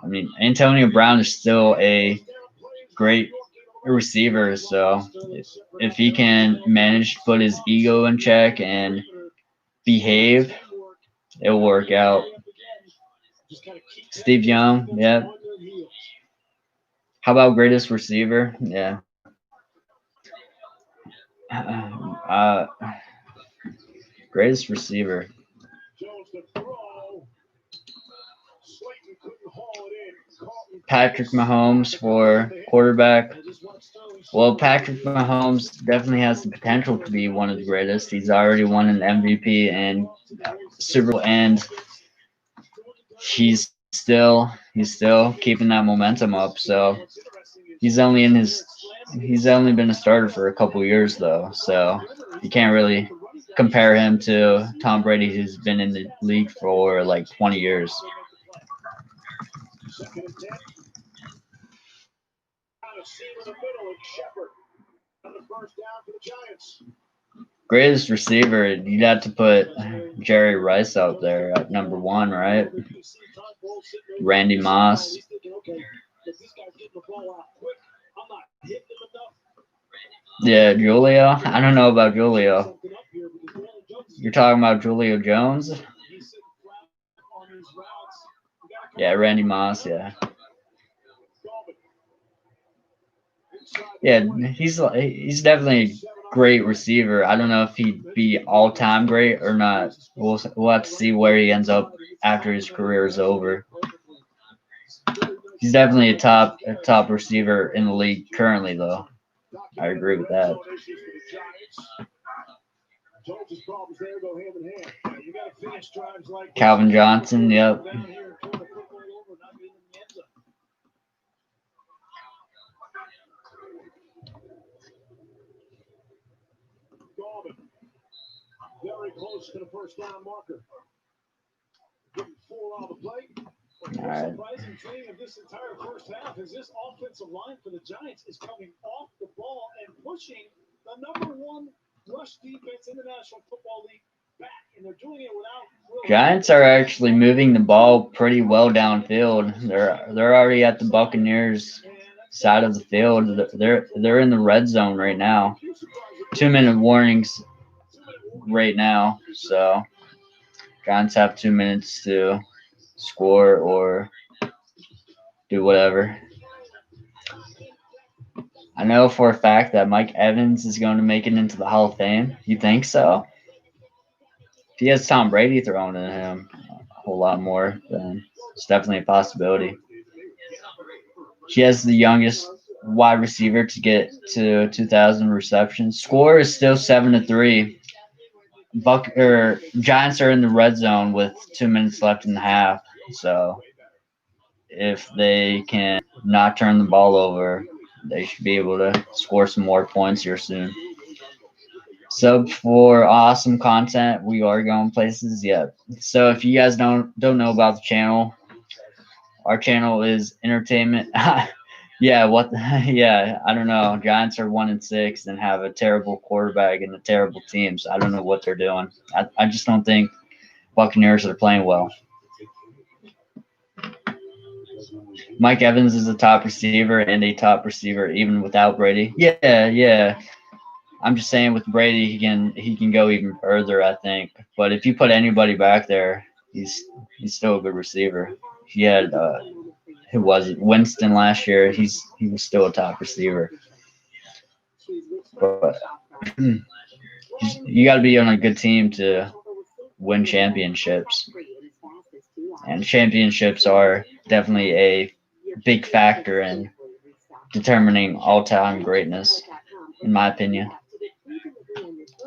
I mean, Antonio Brown is still a great receiver, so if he can manage to put his ego in check and behave, it'll work out. Steve Young, yeah. How about greatest receiver? Yeah. Uh, greatest receiver. Patrick Mahomes for quarterback. Well, Patrick Mahomes definitely has the potential to be one of the greatest. He's already won an MVP and Super Bowl, and he's still keeping that momentum up. So he's only in his he's only been a starter for a couple years though. So you can't really compare him to Tom Brady, who's been in the league for like 20 years. Greatest receiver, you'd have to put Jerry Rice out there at number one, right? Randy Moss. Yeah, Julio. I don't know about Julio. You're talking about Julio Jones? Yeah, Randy Moss. Yeah, yeah. He's definitely a great receiver. I don't know if he'd be all time great or not. We'll have to see where he ends up after his career is over. He's definitely a top receiver in the league currently, though. I agree with that. Calvin Johnson, yep. Very close to the first down marker. 4 on the play. All right. Surprising thing of this entire first half is this offensive line for the Giants is coming off the ball and pushing the number one rush defense in the National Football League back, and they're doing it without. Giants are actually moving the ball pretty well downfield. They're already at the Buccaneers side of the field. They're in the red zone right now. 2-minute warnings right now. So Giants have 2 minutes to score or do whatever. I know for a fact that Mike Evans is going to make it into the Hall of Fame. You think so? If he has Tom Brady throwing at him a whole lot more, then it's definitely a possibility. He has the youngest wide receiver to get to 2,000 receptions. Score is still 7-3. Giants are in the red zone with 2 minutes left in the half. So if they can not turn the ball over, they should be able to score some more points here soon. Sub for awesome content. We are going places. Yeah. So if you guys don't know about the channel, our channel is entertainment. Yeah, yeah, I don't know. Giants are 1-6 and have a terrible quarterback and a terrible team. So I don't know what they're doing. I just don't think Buccaneers are playing well. Mike Evans is a top receiver and a top receiver even without Brady. Yeah. I'm just saying with Brady he can go even further, I think. But if you put anybody back there, he's still a good receiver. He had who was it? Winston last year. He was still a top receiver. But you got to be on a good team to win championships. And championships are definitely a big factor in determining all-time greatness, in my opinion.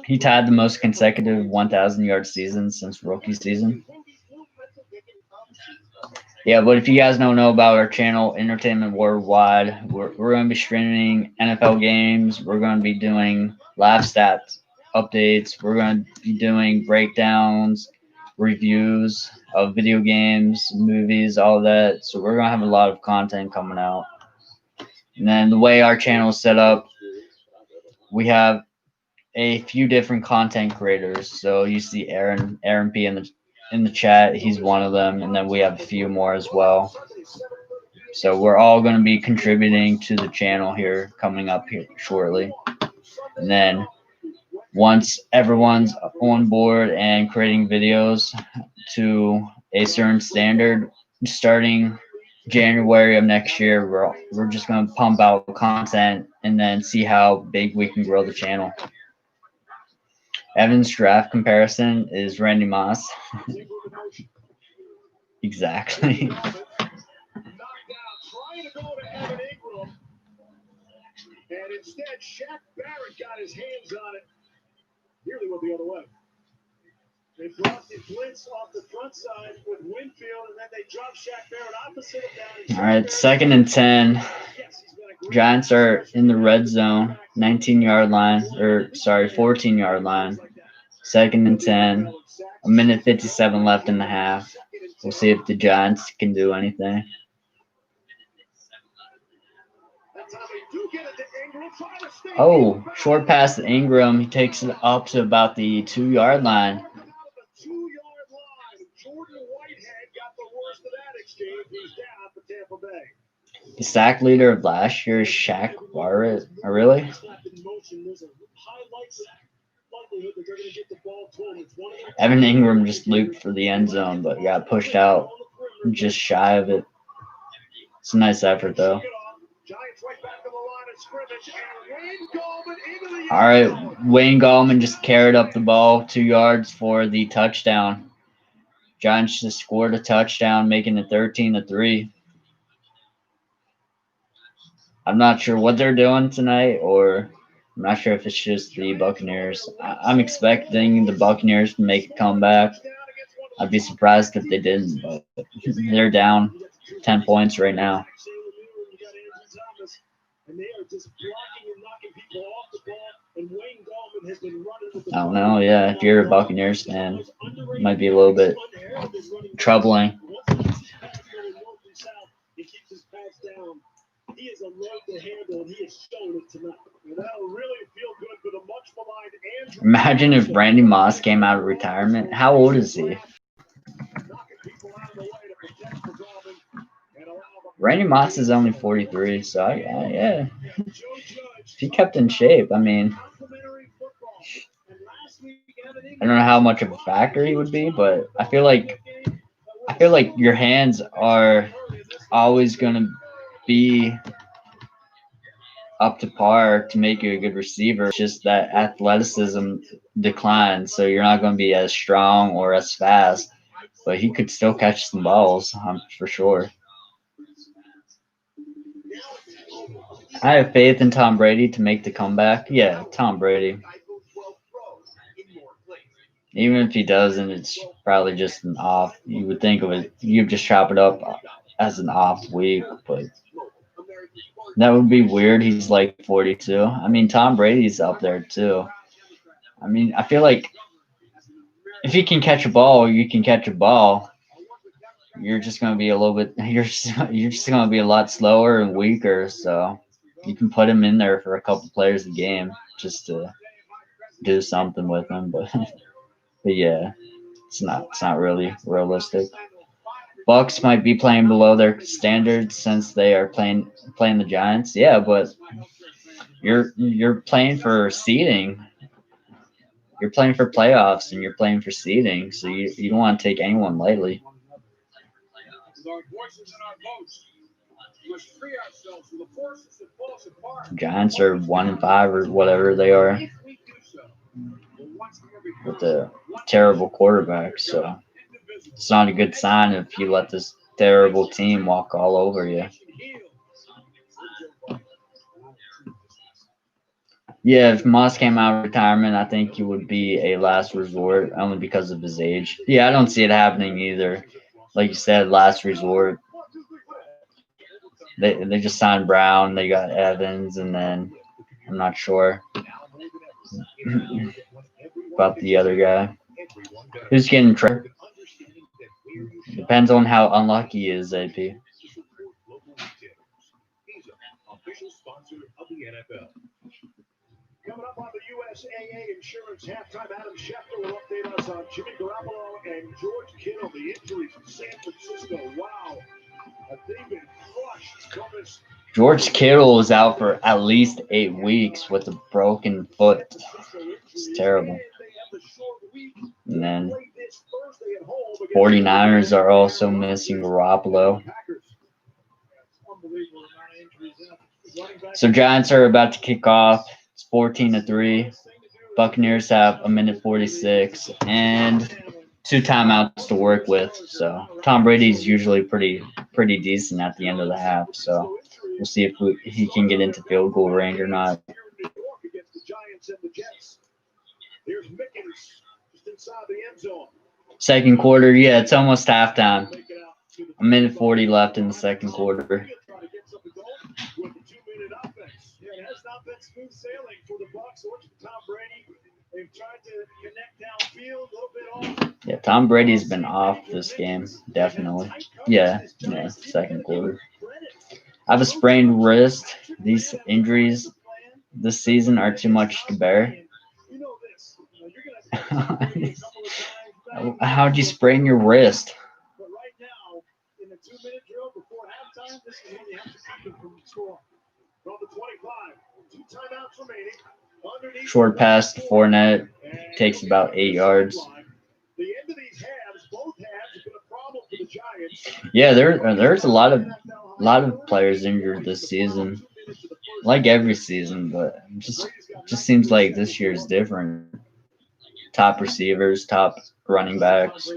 He tied the most consecutive 1,000-yard seasons since rookie season. Yeah, but if you guys don't know about our channel, Entertainment Worldwide, we're going to be streaming NFL games. We're going to be doing live stats updates. We're going to be doing breakdowns, reviews of video games, movies, all that. So we're going to have a lot of content coming out. And then the way our channel is set up, we have a few different content creators. So you see Aaron P in the chat. He's one of them, and then we have a few more as well. So we're all going to be contributing to the channel here coming up here shortly. And then once everyone's on board and creating videos to a certain standard, starting January of next year, we're just going to pump out content and then see how big we can grow the channel. Evan's draft comparison is Randy Moss. Exactly. Knocked out, trying to go to Evan Ingram. And instead, Shaq Barrett got his hands on it. Nearly went the other way. They brought the blitz off the front side with Winfield, and then they dropped Shaq Barrett opposite of that. All right, 2nd and 10. Giants are in the red zone, 19-yard line, 14-yard line. 2nd and 10. A minute 57 left in the half. We'll see if the Giants can do anything. Oh, short pass to Ingram. He takes it up to about the 2-yard line. The sack leader of last year is Shaq Barrett. Oh, really? Evan Ingram just looped for the end zone, but got pushed out just shy of it. It's a nice effort, though. All right, Wayne Gallman just carried up the ball 2 yards for the touchdown. Giants just scored a touchdown, making it 13-3. I'm not sure what they're doing tonight, or I'm not sure if it's just the Buccaneers. I'm expecting the Buccaneers to make a comeback. I'd be surprised if they didn't, but they're down 10 points right now. I don't know. Yeah, if you're a Buccaneers fan, it might be a little bit troubling. He is a load to handle, and he has shown it tonight. And that'll really feel good for the much maligned Andrew. Imagine if Randy Moss came out of retirement. How old is he? Randy Moss is only 43, so yeah. If he kept in shape, I mean, I don't know how much of a factor he would be, but I feel like your hands are always going to be up to par to make you a good receiver. It's just that athleticism declines, so you're not going to be as strong or as fast, but he could still catch some balls, for sure. I have faith in Tom Brady to make the comeback. Yeah, Tom Brady. Even if he doesn't, it's probably just an off. You would think of it, you just chop it up as an off week, but that would be weird. He's like 42. I mean, Tom Brady's up there too. I mean, I feel like if you can catch a ball, you can catch a ball. You're just going to be a little bit. You're just going to be a lot slower and weaker. So you can put him in there for a couple players a game just to do something with him. But yeah, it's not really realistic. Bucks might be playing below their standards since they are playing the Giants. Yeah, but you're playing for seeding. You're playing for playoffs and you're playing for seeding, so you don't want to take anyone lightly. Giants are 1-5 or whatever they are with a terrible quarterback. So it's not a good sign if you let this terrible team walk all over you. Yeah, if Moss came out of retirement, I think he would be a last resort only because of his age. Yeah, I don't see it happening either. Like you said, last resort. They just signed Brown. They got Evans, and then I'm not sure about the other guy. Who's getting traded? Depends on how unlucky he is, AP. Coming up on the USAA Insurance halftime, Adam Schefter will update us on Jimmy Garoppolo and George Kittle, the injuries in San Francisco. Wow, they've been crushed from this. George Kittle is out for at least 8 weeks with a broken foot. It's terrible. And then 49ers are also missing Garoppolo. So Giants are about to kick off. It's 14-3. Buccaneers have 1:46 and 2 timeouts to work with. So Tom Brady's usually pretty decent at the end of the half. So we'll see if he can get into field goal range or not. Second quarter, yeah, it's almost halftime. 1:40 left in the second quarter. It has not been smooth sailing for the Bucs or Tom Brady. They've tried to connect downfield a little bit off. Yeah, Tom Brady's been off this game, definitely. Yeah, second quarter. I have a sprained wrist. These injuries this season are too much to bear. How'd you sprain your wrist? But right now, in the 2-minute drill before halftime, this is when you have to keep it from the score. From the 25, 2 timeouts remaining. Short pass to Fournette takes about 8 yards. The end of these halves, both halves have been a problem for the Giants. Yeah, there's a lot of players injured this season, like every season, but it just seems like this year is different. Top receivers, top running backs,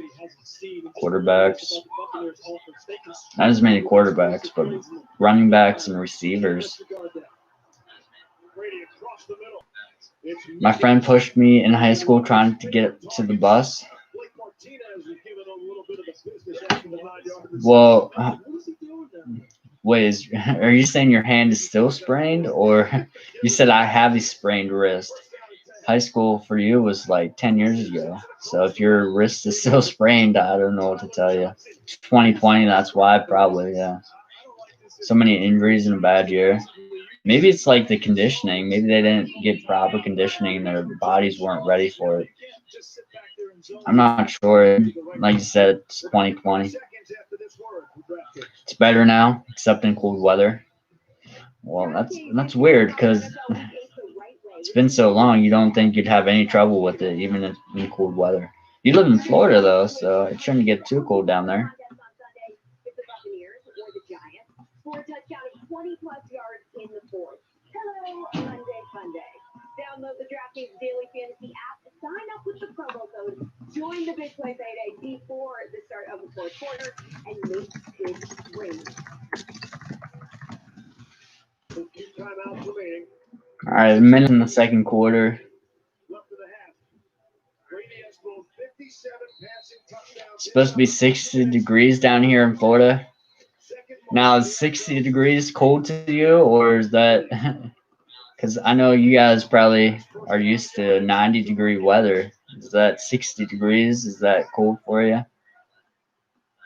quarterbacks. Not as many quarterbacks, but running backs and receivers. My friend pushed me in high school trying to get to the bus. Well, wait, are you saying your hand is still sprained, or you said I have a sprained wrist? High school for you was like 10 years ago. So if your wrist is still sprained, I don't know what to tell you. 2020, that's why, probably, yeah. So many injuries in a bad year. Maybe it's like the conditioning. Maybe they didn't get proper conditioning. Their bodies weren't ready for it. I'm not sure. Like you said, it's 2020. It's better now, except in cold weather. Well, that's weird because it's been so long. You don't think you'd have any trouble with it, even in cold weather. You live in Florida, though, so it shouldn't get too cold down there. For a touchdown of 20-plus yards in the fourth. Hello, Monday Funday. Download the DraftKings Daily Fantasy app, sign up with the promo code, join the Big Play Payday before the start of the fourth quarter, and make big wins. All right, a minute in the second quarter. It's supposed to be 60 degrees down here in Florida. Now, is 60 degrees cold to you, or is that because I know you guys probably are used to 90-degree weather? Is that 60 degrees? Is that cold for you?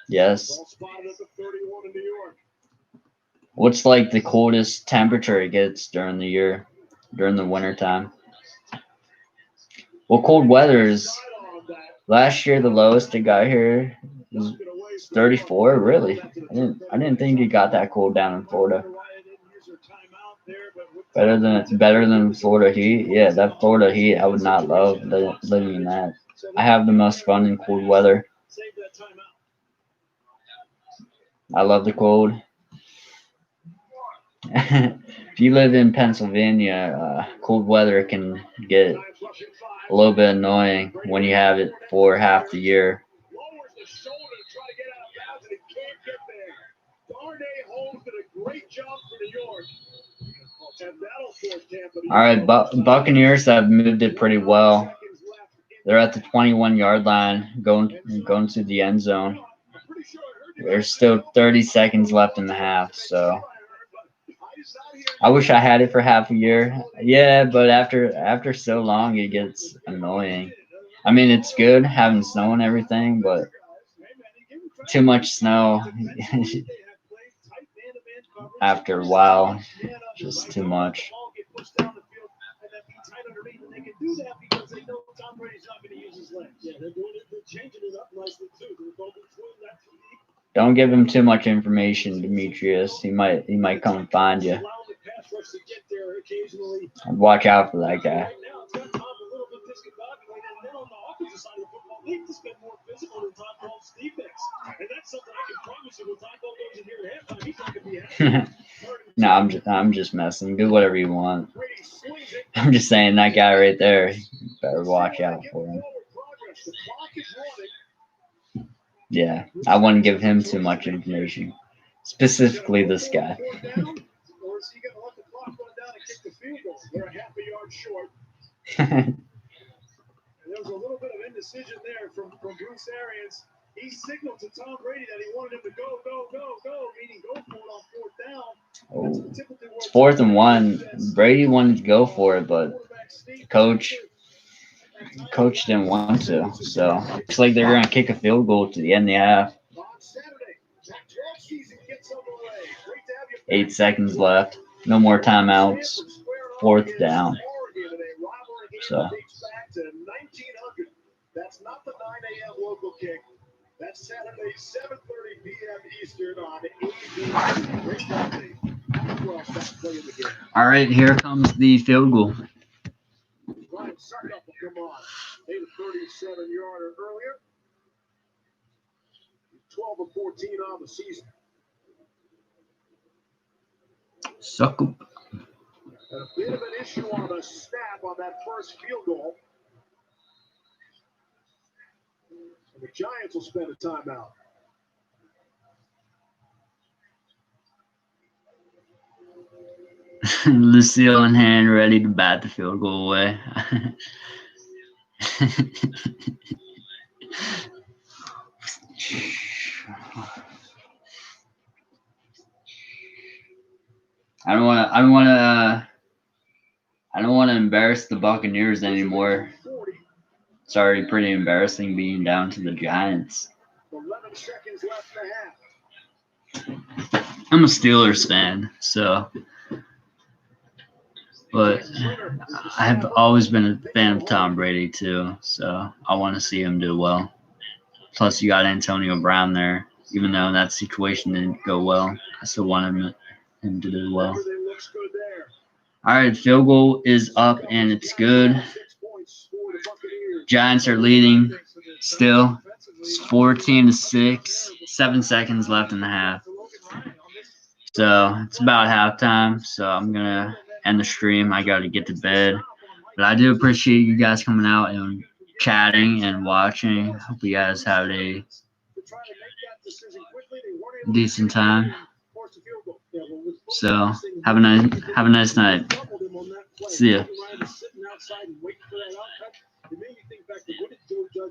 Yes. What's like the coldest temperature it gets during the year, during the winter time? Well, cold weather is last year the lowest it got here was 34. Really, I didn't think it got that cold down in Florida. Better than Florida heat. Yeah, that Florida heat, I would not love living in that. I have the most fun in cold weather. I love the cold. If you live in Pennsylvania, cold weather can get a little bit annoying when you have it for half the year. Lowers the shoulder to try to get out of bounds, and it can't get there. Darnay Holmes did a great job for New York. And that'll force Tampa to All right, Buccaneers have moved it pretty well. They're at the 21-yard line, going to the end zone. There's still 30 seconds left in the half, so I wish I had it for half a year. Yeah, but after so long, it gets annoying. I mean, it's good having snow and everything, but too much snow after a while, just too much. Don't give him too much information, Demetrius. He might come and find you. Watch out for that guy. No, I'm just messing. Do whatever you want. I'm just saying that guy right there. You better watch out for him. Yeah, I wouldn't give him too much information. Specifically this guy. There was a little bit of indecision there from Bruce Arians. He signaled to Tom Brady that he wanted him to go, meaning go for it on fourth down. Oh, it's 4th and 1. Brady wanted to go for it, but coach didn't want to. So looks like they're gonna kick a field goal to the end of the half. 8 seconds left. No more timeouts. 4th down. So. That's not the 9 a.m. local kick. That's Saturday, 7:30 p.m. Eastern on ABC. All right, here comes the field goal. Ryan Suckup will come on. Made a 37-yarder earlier. 12 of 14 on the season. Suckup. And a bit of an issue on the snap on that first field goal. And the Giants will spend a timeout. Lucille in hand, ready to bat the field goal away. I don't want to embarrass the Buccaneers anymore. It's already pretty embarrassing being down to the Giants. 11 seconds left in the half. I'm a Steelers fan, so. But I've always been a fan of Tom Brady too, so I want to see him do well. Plus, you got Antonio Brown there. Even though that situation didn't go well, I still want him to do well. All right, field goal is up and it's good. Giants are leading still. It's 14-6. 7 seconds left in the half. So it's about halftime. So I'm gonna end the stream. I gotta get to bed. But I do appreciate you guys coming out and chatting and watching. Hope you guys have a decent time. So have a nice night. See ya.